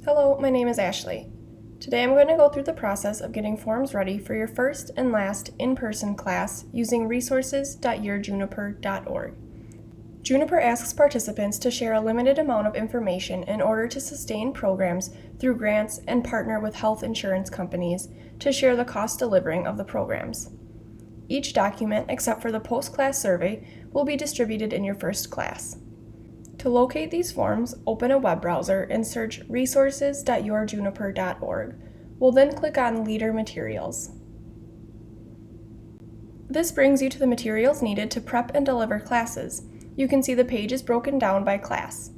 Hello, my name is Ashley. Today I'm going to go through the process of getting forms ready for your first and last in-person class using resources.yourjuniper.org. Juniper asks participants to share a limited amount of information in order to sustain programs through grants and partner with health insurance companies to share the cost delivering of the programs. Each document, except for the post-class survey, will be distributed in your first class. To locate these forms, open a web browser and search resources.yourjuniper.org. We'll then click on Leader Materials. This brings you to the materials needed to prep and deliver classes. You can see the page is broken down by class.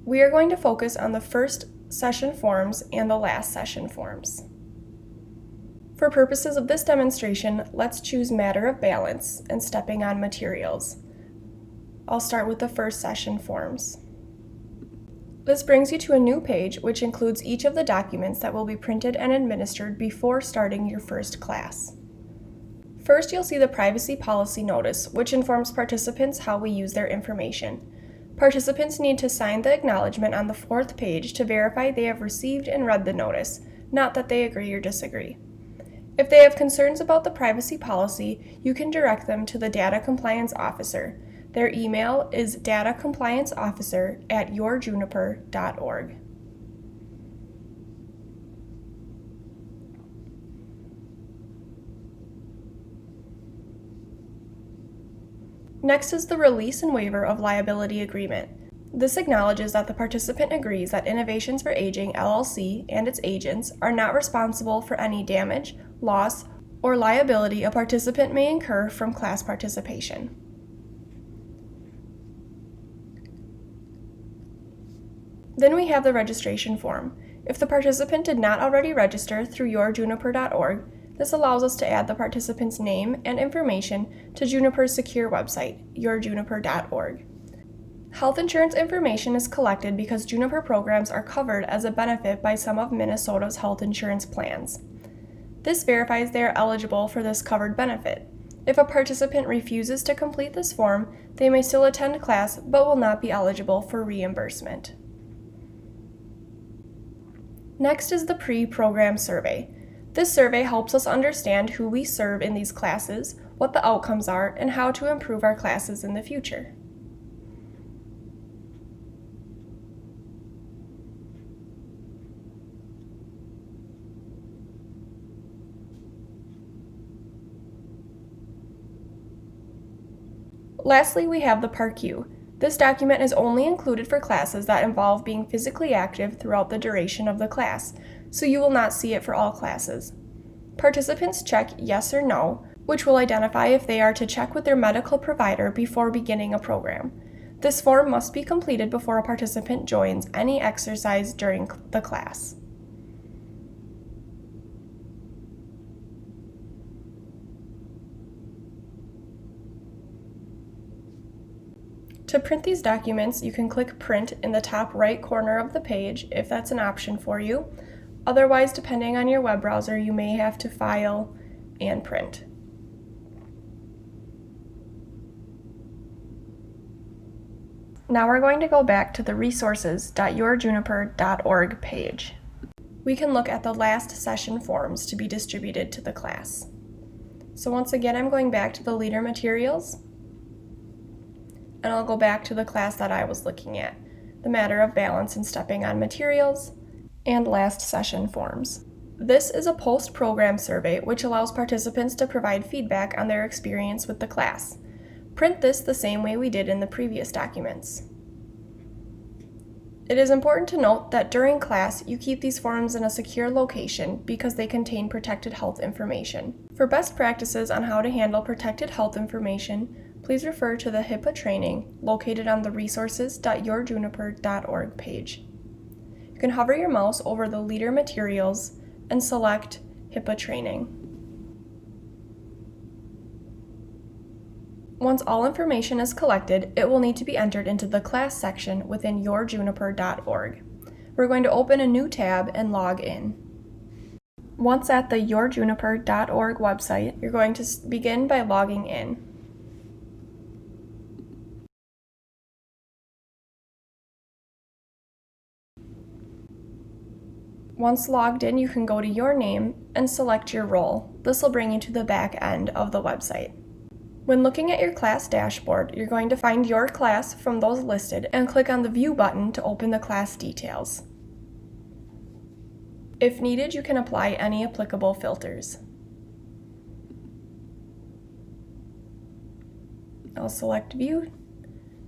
We are going to focus on the first session forms and the last session forms. For purposes of this demonstration, let's choose Matter of Balance and Stepping on Materials. I'll start with the first session forms. This brings you to a new page which includes each of the documents that will be printed and administered before starting your first class. First, you'll see the Privacy Policy Notice, which informs participants how we use their information. Participants need to sign the acknowledgement on the fourth page to verify they have received and read the notice, not that they agree or disagree. If they have concerns about the privacy policy, you can direct them to the Data Compliance Officer. Their email is datacomplianceofficer@yourjuniper.org. Next is the Release and Waiver of Liability Agreement. This acknowledges that the participant agrees that Innovations for Aging LLC and its agents are not responsible for any damage, loss, or liability a participant may incur from class participation. Then we have the registration form. If the participant did not already register through yourjuniper.org, this allows us to add the participant's name and information to Juniper's secure website, yourjuniper.org. Health insurance information is collected because Juniper programs are covered as a benefit by some of Minnesota's health insurance plans. This verifies they are eligible for this covered benefit. If a participant refuses to complete this form, they may still attend class but will not be eligible for reimbursement. Next is the pre-program survey. This survey helps us understand who we serve in these classes, what the outcomes are, and how to improve our classes in the future. Lastly, we have the PARQ. This document is only included for classes that involve being physically active throughout the duration of the class, so you will not see it for all classes. Participants check yes or no, which will identify if they are to check with their medical provider before beginning a program. This form must be completed before a participant joins any exercise during the class. To print these documents, you can click Print in the top right corner of the page if that's an option for you. Otherwise, depending on your web browser, you may have to File and Print. Now we're going to go back to the resources.yourjuniper.org page. We can look at the last session forms to be distributed to the class. So once again, I'm going back to the Leader Materials, and I'll go back to the class that I was looking at, the Matter of Balance and Stepping on Materials, and last session forms. This is a post-program survey which allows participants to provide feedback on their experience with the class. Print this the same way we did in the previous documents. It is important to note that during class, you keep these forms in a secure location because they contain protected health information. For best practices on how to handle protected health information, please refer to the Hipaa Training located on the resources.yourjuniper.org page. You can hover your mouse over the Leader Materials and select Hipaa Training. Once all information is collected, it will need to be entered into the class section within yourjuniper.org. We're going to open a new tab and log in. Once at the yourjuniper.org website, you're going to begin by logging in. Once logged in, you can go to your name and select your role. This will bring you to the back end of the website. When looking at your class dashboard, you're going to find your class from those listed and click on the View button to open the class details. If needed, you can apply any applicable filters. I'll select View,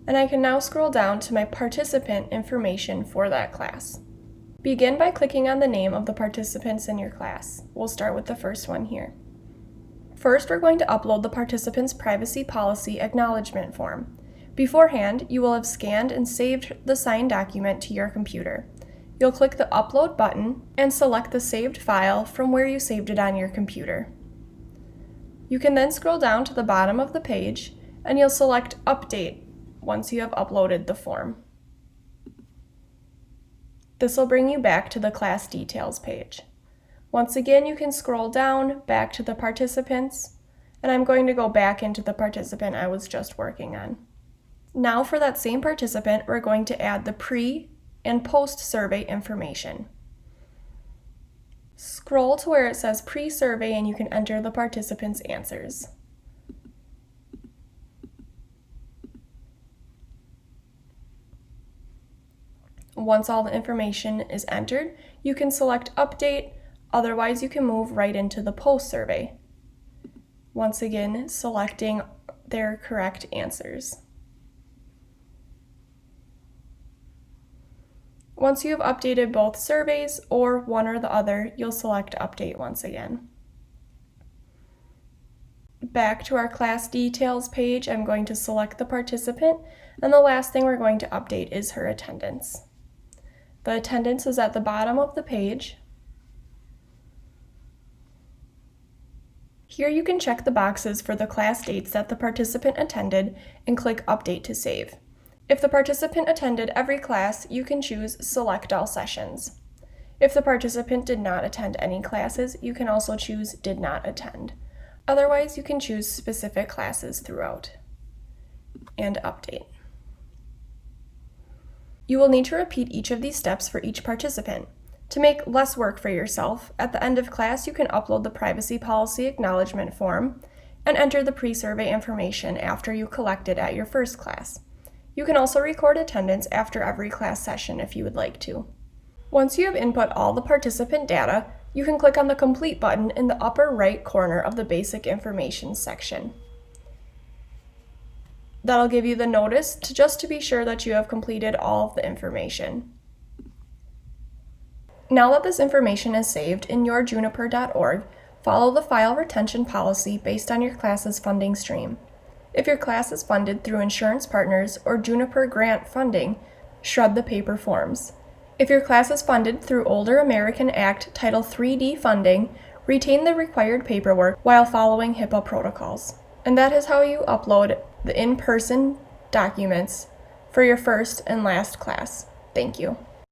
and I can now scroll down to my participant information for that class. Begin by clicking on the name of the participants in your class. We'll start with the first one here. First, we're going to upload the participant's privacy policy acknowledgement form. Beforehand, you will have scanned and saved the signed document to your computer. You'll click the Upload button and select the saved file from where you saved it on your computer. You can then scroll down to the bottom of the page and you'll select Update once you have uploaded the form. This will bring you back to the class details page. Once again, you can scroll down back to the participants, and I'm going to go back into the participant I was just working on. Now for that same participant, we're going to add the pre- and post-survey information. Scroll to where it says pre-survey and you can enter the participant's answers. Once all the information is entered, you can select Update, otherwise you can move right into the post-survey. Once again, selecting their correct answers. Once you have updated both surveys or one or the other, you'll select Update once again. Back to our class details page, I'm going to select the participant, and the last thing we're going to update is her attendance. The attendance is at the bottom of the page. Here you can check the boxes for the class dates that the participant attended and click Update to save. If the participant attended every class, you can choose Select All Sessions. If the participant did not attend any classes, you can also choose Did Not Attend. Otherwise, you can choose specific classes throughout and Update. You will need to repeat each of these steps for each participant. To make less work for yourself, at the end of class you can upload the privacy policy acknowledgement form and enter the pre-survey information after you collect it at your first class. You can also record attendance after every class session if you would like to. Once you have input all the participant data, you can click on the Complete button in the upper right corner of the Basic Information section. That'll give you the notice just to be sure that you have completed all of the information. Now that this information is saved in your juniper.org, follow the file retention policy based on your class's funding stream. If your class is funded through insurance partners or Juniper grant funding, shred the paper forms. If your class is funded through Older American Act Title III-D funding, retain the required paperwork while following Hipaa protocols. And that is how you upload the in-person documents for your first and last class. Thank you.